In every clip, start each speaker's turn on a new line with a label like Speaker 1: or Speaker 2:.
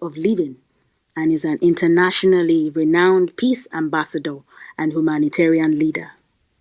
Speaker 1: of living and is an internationally renowned peace ambassador and humanitarian leader.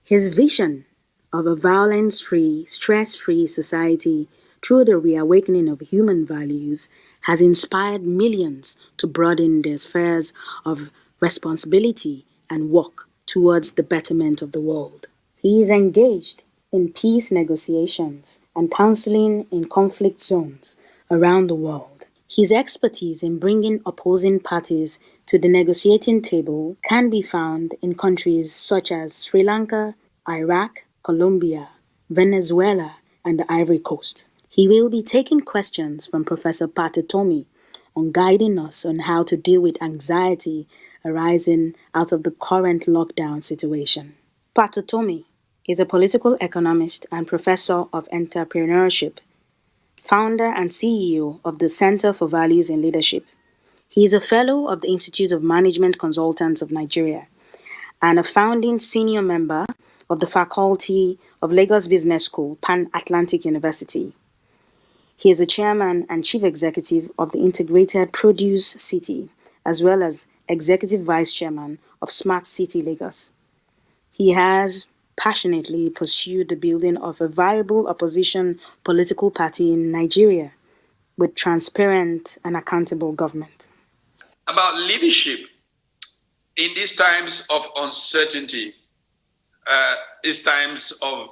Speaker 1: His vision of a violence-free, stress-free society through the reawakening of human values has inspired millions to broaden their spheres of responsibility and work towards the betterment of the world. He is engaged in peace negotiations and counseling in conflict zones around the world. His expertise in bringing opposing parties to the negotiating table can be found in countries such as Sri Lanka, Iraq, Colombia, Venezuela, and the Ivory Coast. He will be taking questions from Professor Patatomi on guiding us on how to deal with anxiety arising out of the current lockdown situation. Patatomi is a political economist and professor of entrepreneurship, founder and CEO of the Center for Values in Leadership. He is a fellow of the Institute of Management Consultants of Nigeria and a founding senior member of the faculty of Lagos Business School, Pan-Atlantic University. He is the chairman and chief executive of the Integrated Produce City, as well as executive vice chairman of Smart City Lagos. He has passionately pursued the building of a viable opposition political party in Nigeria with transparent and accountable government.
Speaker 2: About leadership in these times of uncertainty, these times of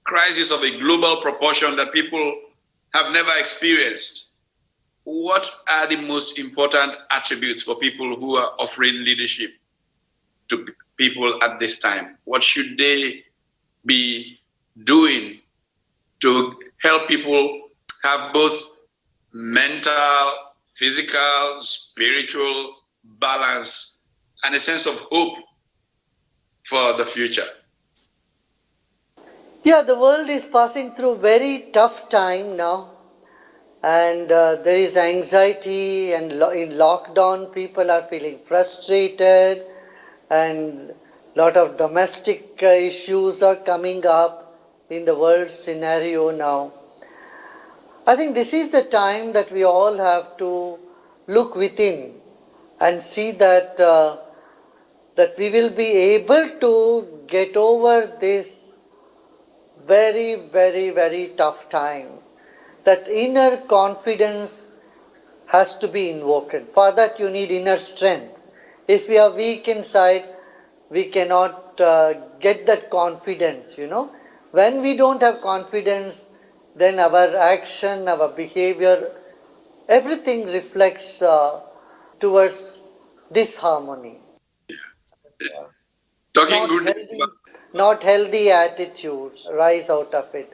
Speaker 2: crisis of a global proportion that people have never experienced, what are the most important attributes for people who are offering leadership to people at this time? What should they be doing to help people have both mental, physical, spiritual balance and a sense of hope for the future?
Speaker 3: Yeah, the world is passing through very tough time now, and there is anxiety, and in lockdown people are feeling frustrated, and lot of domestic issues are coming up in the world scenario now. I think this is the time that we all have to look within and see that that we will be able to get over this very, very, very tough time. That inner confidence has to be invoked. For that you need inner strength. If we are weak inside, we cannot get that confidence, When we don't have confidence, then our action, our behavior, everything reflects towards disharmony. Not healthy attitudes rise out of it.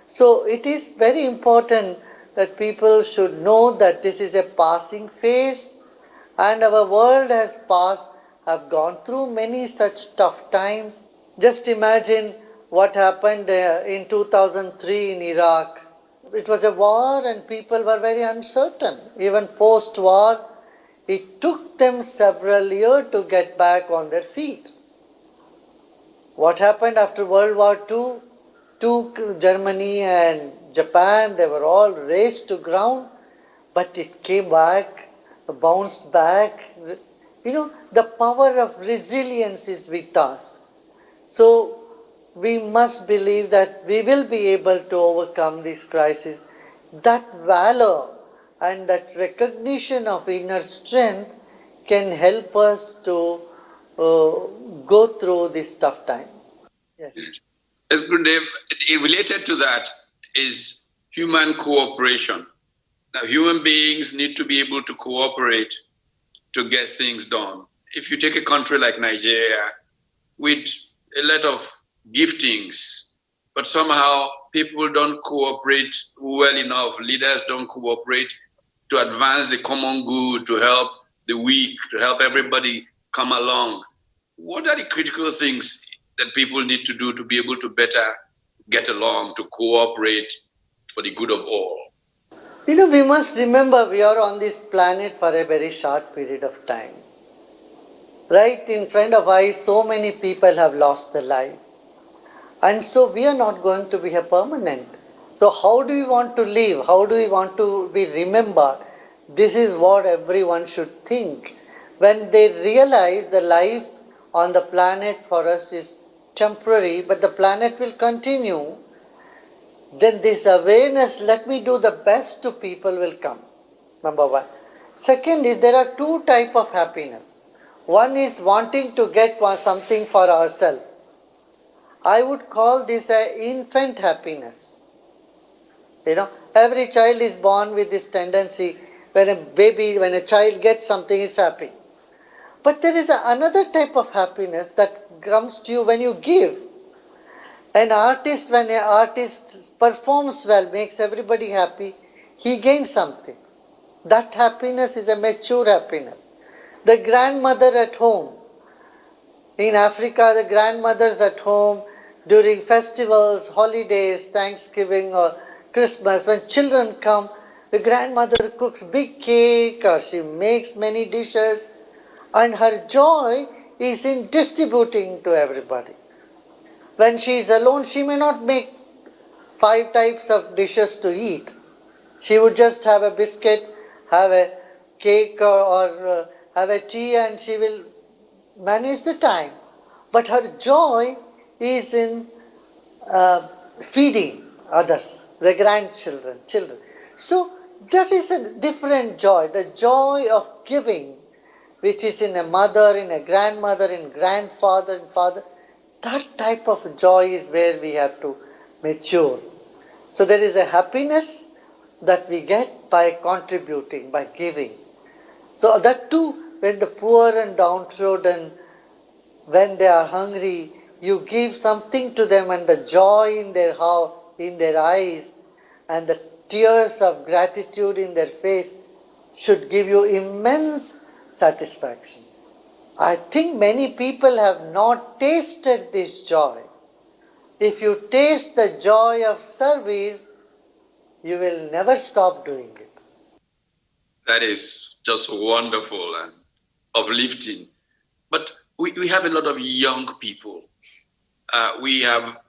Speaker 3: So it is very important that people should know that this is a passing phase, and our world have gone through many such tough times. Just imagine what happened in 2003 in Iraq. It was a war and people were very uncertain. Even post-war, it took them several years to get back on their feet. What happened after World War II? Germany and Japan, they were all razed to ground, but it came back, bounced back. The power of resilience is with us. So we must believe that we will be able to overcome this crisis. That valor and that recognition of inner strength can help us to go through this tough time. Yes.
Speaker 2: Yes, Gurudev, related to that is human cooperation. Now, human beings need to be able to cooperate to get things done. If you take a country like Nigeria with a lot of giftings, but somehow people don't cooperate well enough, leaders don't cooperate to advance the common good, to help the weak, to help everybody come along. What are the critical things that people need to do to be able to better get along, to cooperate for the good of all?
Speaker 3: We must remember we are on this planet for a very short period of time. Right in front of us, so many people have lost their life. And so we are not going to be a permanent. So how do we want to live? How do we want to be remembered? This is what everyone should think. When they realize the life on the planet for us is temporary, but the planet will continue, then this awareness, let me do the best to people, will come. Number one. Second is there are two types of happiness. One is wanting to get something for ourselves. I would call this an infant happiness. Every child is born with this tendency. When a child gets something, is happy. But there is another type of happiness that comes to you when you give. When an artist performs well, makes everybody happy, he gains something. That happiness is a mature happiness. The grandmother at home. In Africa, the grandmothers at home during festivals, holidays, Thanksgiving or Christmas, when children come, the grandmother cooks big cake or she makes many dishes, and her joy is in distributing to everybody. When she is alone, she may not make 5 types of dishes to eat. She would just have a biscuit, have a cake or have a tea, and she will manage the time. But her joy is in feeding others, the grandchildren, children. So that is a different joy, the joy of giving, which is in a mother, in a grandmother, in grandfather and father. That type of joy is where we have to mature. So there is a happiness that we get by contributing, by giving. So that too, when the poor and downtrodden, when they are hungry, you give something to them, and the joy in their eyes and the tears of gratitude in their face should give you immense satisfaction. I think many people have not tasted this joy. If you taste the joy of service, you will never stop doing it.
Speaker 2: That is just wonderful and uplifting. But we have a lot of young people. We have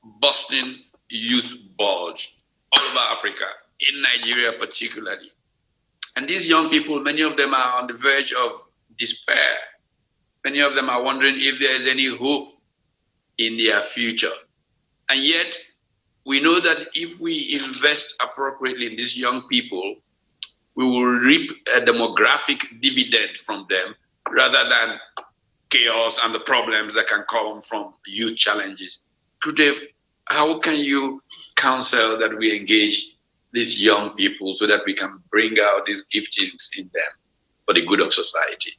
Speaker 2: Boston youth bulge all over Africa, in Nigeria particularly. And these young people, many of them are on the verge of despair. Many of them are wondering if there is any hope in their future. And yet, we know that if we invest appropriately in these young people, we will reap a demographic dividend from them rather than chaos and the problems that can come from youth challenges. Gurudev, how can you counsel that we engage these young people so that we can bring out these giftings in them for the good of society?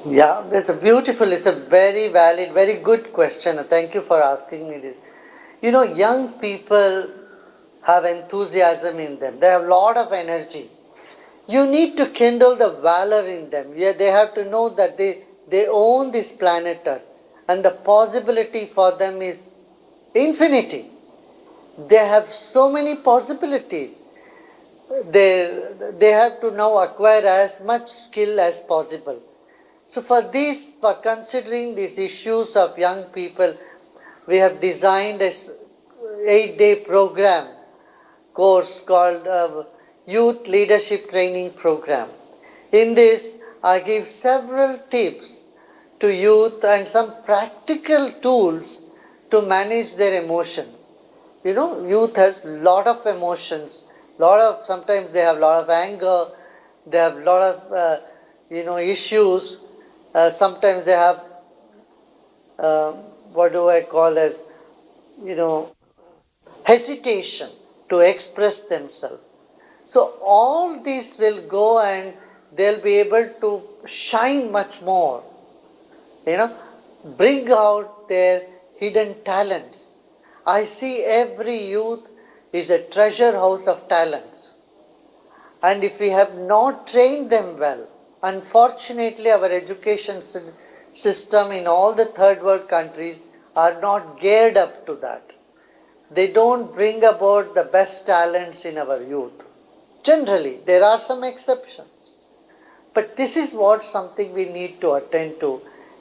Speaker 3: Yeah, it's a very valid, very good question. Thank you for asking me this. Young people have enthusiasm in them. They have a lot of energy. You need to kindle the valor in them. Yeah, they have to know that they own this planet Earth, and the possibility for them is infinity. They have so many possibilities. They have to now acquire as much skill as possible. So for considering these issues of young people, we have designed a 8-day program course called Youth Leadership Training Program. In this, I give several tips to youth and some practical tools to manage their emotions. Youth has a lot of emotions. Sometimes they have a lot of anger. They have a lot of issues. Sometimes they have hesitation to express themselves. So all these will go and they'll be able to shine much more. Bring out their hidden talents. I see every youth is a treasure house of talents. And if we have not trained them well, unfortunately our education system in all the third world countries are not geared up to that. They don't bring about the best talents in our youth. Generally, there are some exceptions. But this is something we need to attend to.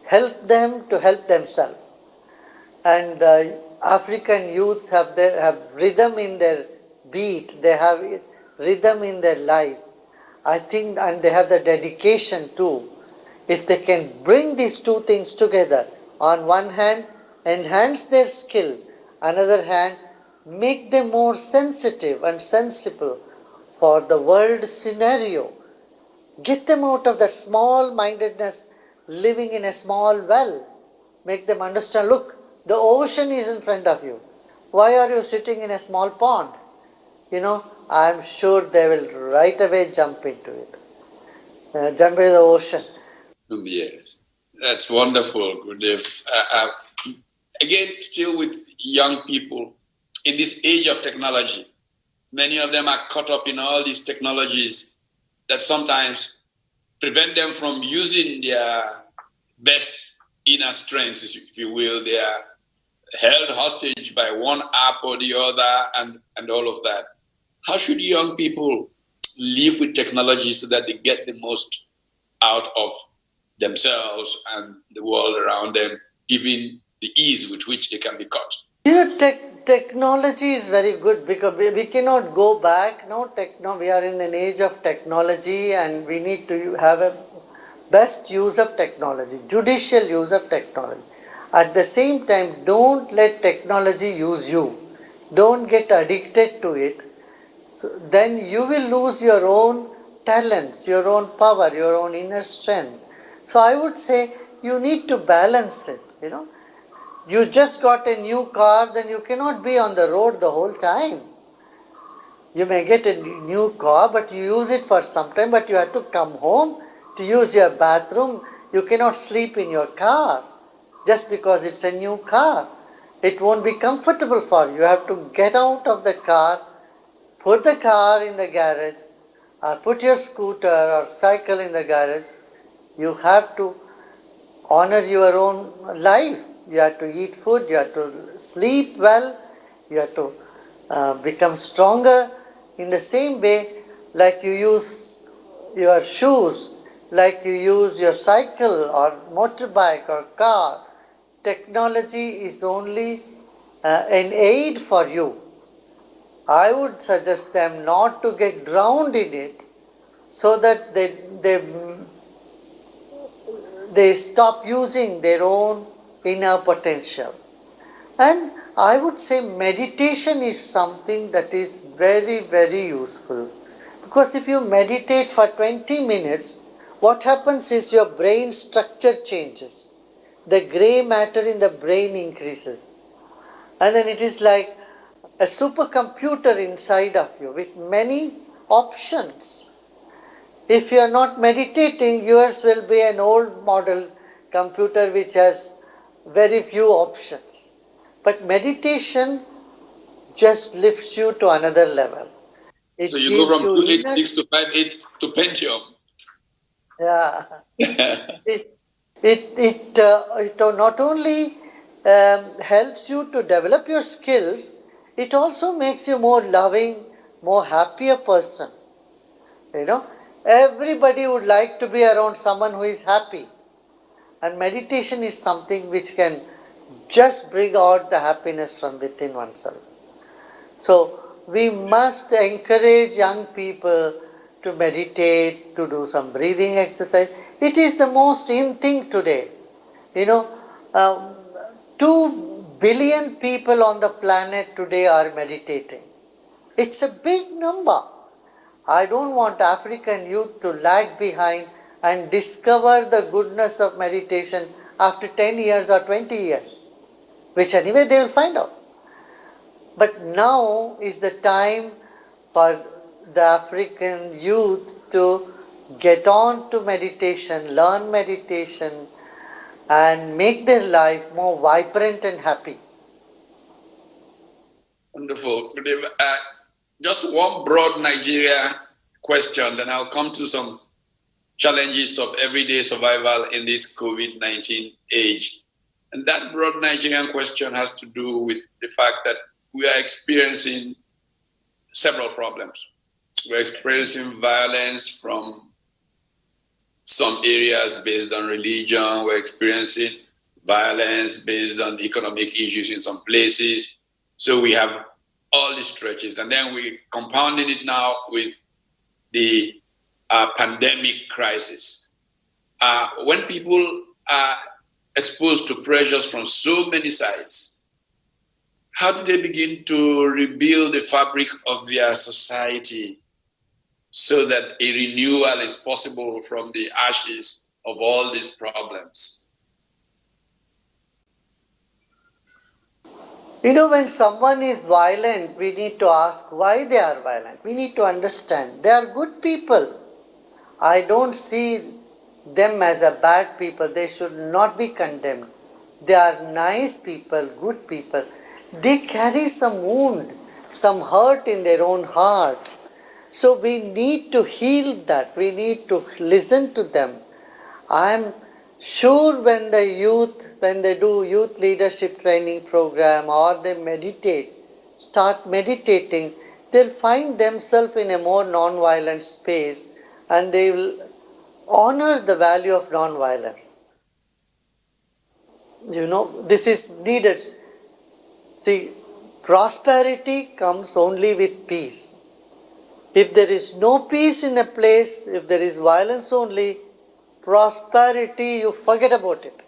Speaker 3: Help them to help themselves. And African youths have rhythm in their beat. They have rhythm in their life, I think, and they have the dedication too, if they can bring these two things together, on one hand, enhance their skill, another hand, make them more sensitive and sensible for the world scenario. Get them out of that small mindedness, living in a small well. Make them understand, look, the ocean is in front of you. Why are you sitting in a small pond? I'm sure they will right away jump into it, jump into the ocean.
Speaker 2: Yes, that's wonderful, Gurudev. Again, still with young people in this age of technology, many of them are caught up in all these technologies that sometimes prevent them from using their best inner strengths, if you will. They are held hostage by one app or the other, and all of that. How should young people live with technology so that they get the most out of themselves and the world around them, given the ease with which they can be caught?
Speaker 3: Technology is very good because we cannot go back. Now, we are in an age of technology, and we need to have a best use of technology, judicial use of technology. At the same time, don't let technology use you. Don't get addicted to it. So then you will lose your own talents, your own power, your own inner strength. So I would say you need to balance it. You just got a new car, then you cannot be on the road the whole time. You may get a new car, but you use it for some time, but you have to come home to use your bathroom. You cannot sleep in your car just because it's a new car. It won't be comfortable for you. You have to get out of the car, put the car in the garage, or put your scooter or cycle in the garage. You have to honor your own life. You have to eat food, you have to sleep well, you have to become stronger. In the same way, like you use your shoes, like you use your cycle or motorbike or car, technology is only an aid for you. I would suggest them not to get drowned in it so that they stop using their own inner potential. And I would say meditation is something that is very, very useful. Because if you meditate for 20 minutes, what happens is your brain structure changes. The gray matter in the brain increases. And then it is like a supercomputer inside of you with many options. If you are not meditating, yours will be an old model computer which has very few options. But meditation just lifts you to another level.
Speaker 2: So you go from 286 to 58 to Pentium.
Speaker 3: Yeah. It not only helps you to develop your skills, it also makes you more loving, more happier person. Everybody would like to be around someone who is happy. And meditation is something which can just bring out the happiness from within oneself. So we must encourage young people to meditate, to do some breathing exercise. It is the most in thing today. 2 billion people on the planet today are meditating. It's a big number. I don't want African youth to lag behind and discover the goodness of meditation after 10 years or 20 years, which anyway they will find out. But now is the time for the African youth to get on to meditation, learn meditation, and make their life more vibrant and happy.
Speaker 2: Wonderful. Just one broad Nigeria question, then I'll come to some challenges of everyday survival in this COVID-19 age. And that broad Nigerian question has to do with the fact that we are experiencing several problems. We're experiencing violence from some areas based on religion. We're experiencing violence based on economic issues in some places. So we have all these stretches. And then we compounding it now with the pandemic crisis. When people are exposed to pressures from so many sides, how do they begin to rebuild the fabric of their society so that a renewal is possible from the ashes of all these problems?
Speaker 3: When someone is violent, we need to ask why they are violent. We need to understand. They are good people. I don't see them as a bad people. They should not be condemned. They are nice people, good people. They carry some wound, some hurt in their own heart. So we need to heal that. We need to listen to them. I am sure when they do youth leadership training program or they start meditating, they'll find themselves in a more non-violent space and they will honor the value of non-violence. This is needed. See, prosperity comes only with peace. If there is no peace in a place, if there is violence only, prosperity, you forget about it.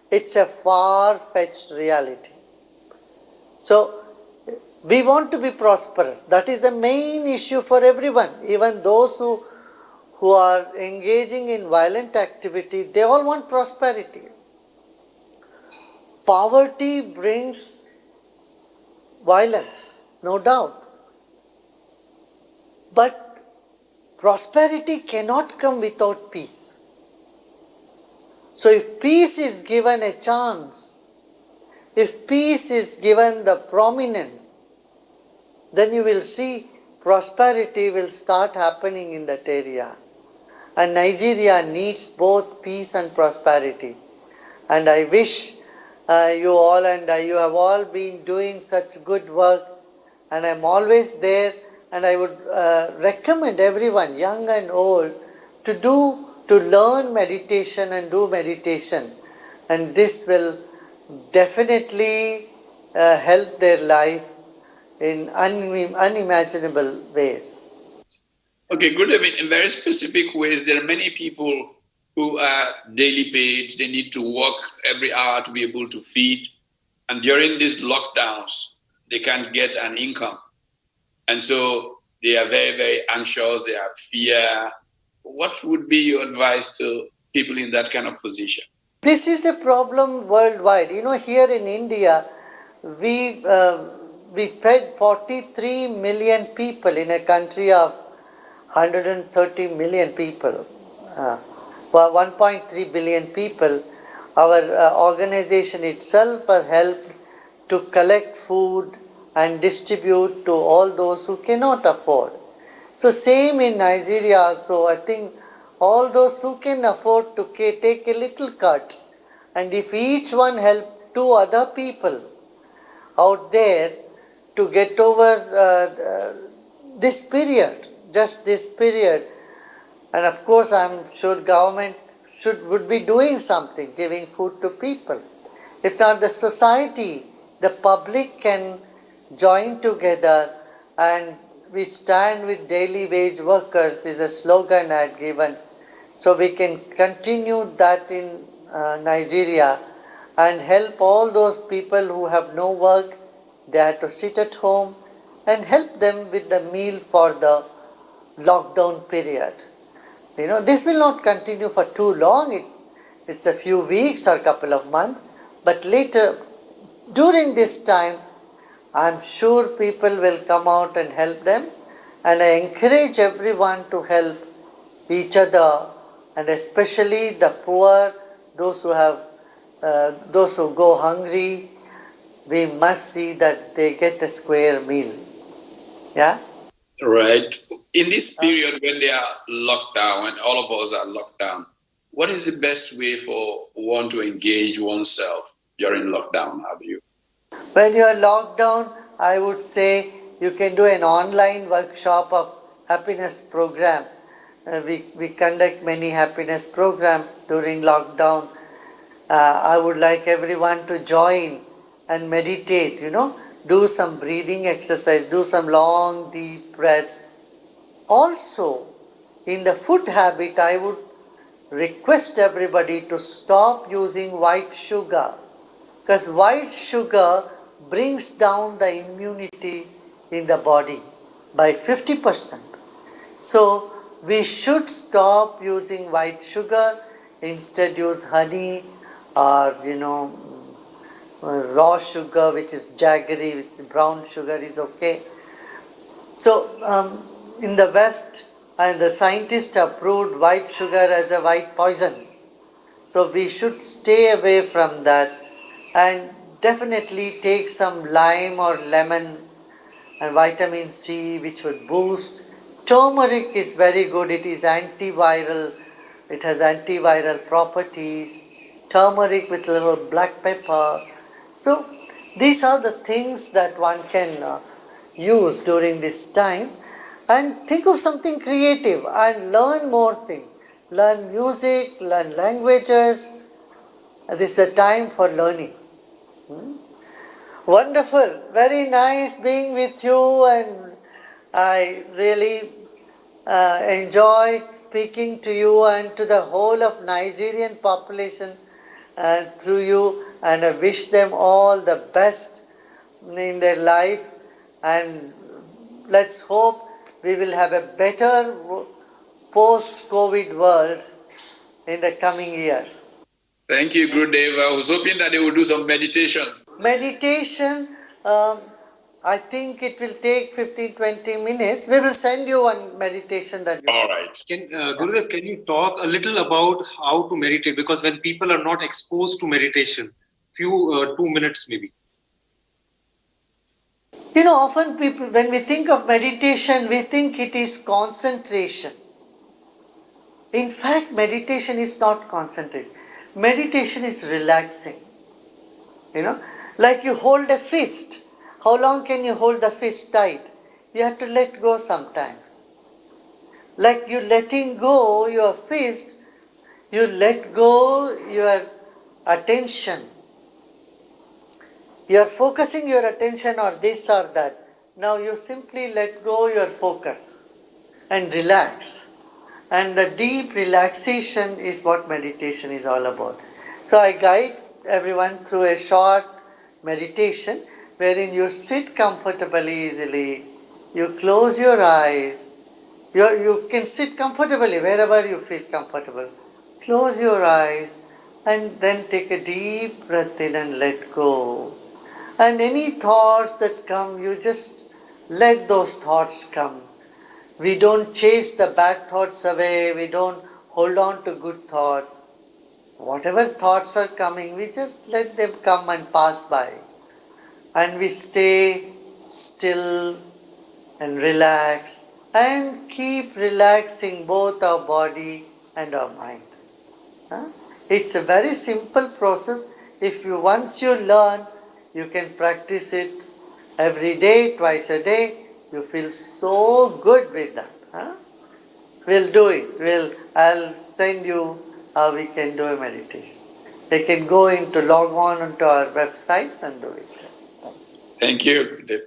Speaker 3: It's a far-fetched reality. So, we want to be prosperous. That is the main issue for everyone. Even those who are engaging in violent activity, they all want prosperity. Poverty brings violence, no doubt. But prosperity cannot come without peace. So if peace is given a chance, if peace is given the prominence, then you will see prosperity will start happening in that area. And Nigeria needs both peace and prosperity. And I wish you all and you have all been doing such good work, and I am always there, and I would recommend everyone, young and old, to learn meditation and do meditation, and this will definitely help their life in unimaginable ways.
Speaker 2: Okay, good. In very specific ways, there are many people who are daily paid. They need to work every hour to be able to feed. And during these lockdowns, they can't get an income. And so they are very, very anxious. They have fear. What would be your advice to people in that kind of position?
Speaker 3: This is a problem worldwide. Here in India, we fed 43 million people in a country of 130 million people. 1.3 billion people. Our organization itself has helped to collect food and distribute to all those who cannot afford. So same in Nigeria also. I think all those who can afford to take a little cut, and if each one help two other people out there to get over this period, just this period, and of course I am sure government would be doing something, giving food to people. If not, the society, the public can join together, and we stand with daily wage workers is a slogan I had given. So we can continue that in Nigeria and help all those people who have no work. They have to sit at home and help them with the meal for the lockdown period. This will not continue for too long. It's a few weeks or a couple of months. But later, during this time, I'm sure people will come out and help them. And I encourage everyone to help each other, and especially the poor, those who go hungry. We must see that they get a square meal. Yeah?
Speaker 2: Right. In this period when they are locked down, when all of us are locked down, what is the best way for one to engage oneself during lockdown? Have you?
Speaker 3: When you are locked down, I would say you can do an online workshop of happiness program. We conduct many happiness programs during lockdown. I would like everyone to join and meditate, do some breathing exercise, do some long deep breaths. Also, in the food habit, I would request everybody to stop using white sugar, because white sugar brings down the immunity in the body by 50%. So we should stop using white sugar, instead use honey or raw sugar, which is jaggery, with brown sugar is okay. So in the West, and the scientists approved white sugar as a white poison. So we should stay away from that and definitely take some lime or lemon and vitamin C, which would boost. Turmeric is very good. It is antiviral. It has antiviral properties. Turmeric with a little black pepper. So these are the things that one can use during this time. And think of something creative and learn more things. Learn music, learn languages. This is the time for learning. Wonderful, very nice being with you, and I really enjoyed speaking to you and to the whole of Nigerian population through you, and I wish them all the best in their life, and let's hope we will have a better post-COVID world in the coming years.
Speaker 2: Thank you, Gurudev. I was hoping that they would do some meditation.
Speaker 3: Meditation, I think it will take 15-20 minutes. We will send you one meditation that you
Speaker 2: All right.
Speaker 4: Gurudev, can you talk a little about how to meditate? Because when people are not exposed to meditation, 2 minutes maybe.
Speaker 3: Often people, when we think of meditation, we think it is concentration. In fact, meditation is not concentration. Meditation is relaxing. Like you hold a fist. How long can you hold the fist tight? You have to let go sometimes. Like you letting go your fist, you let go your attention. You are focusing your attention on this or that. Now you simply let go your focus and relax. And the deep relaxation is what meditation is all about. So I guide everyone through a short meditation wherein you sit comfortably easily, you close your eyes, you can sit comfortably wherever you feel comfortable. Close your eyes and then take a deep breath in and let go. And any thoughts that come, you just let those thoughts come. We don't chase the bad thoughts away, we don't hold on to good thoughts. Whatever thoughts are coming, we just let them come and pass by. And we stay still and relaxed and keep relaxing both our body and our mind. It's a very simple process. Once you learn, you can practice it every day, twice a day. You feel so good with that. We'll do it. I'll send you how we can do a meditation. They can log on onto our websites and do it.
Speaker 2: Thank you, Gurudev.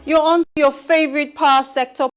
Speaker 5: You're on your favorite power sector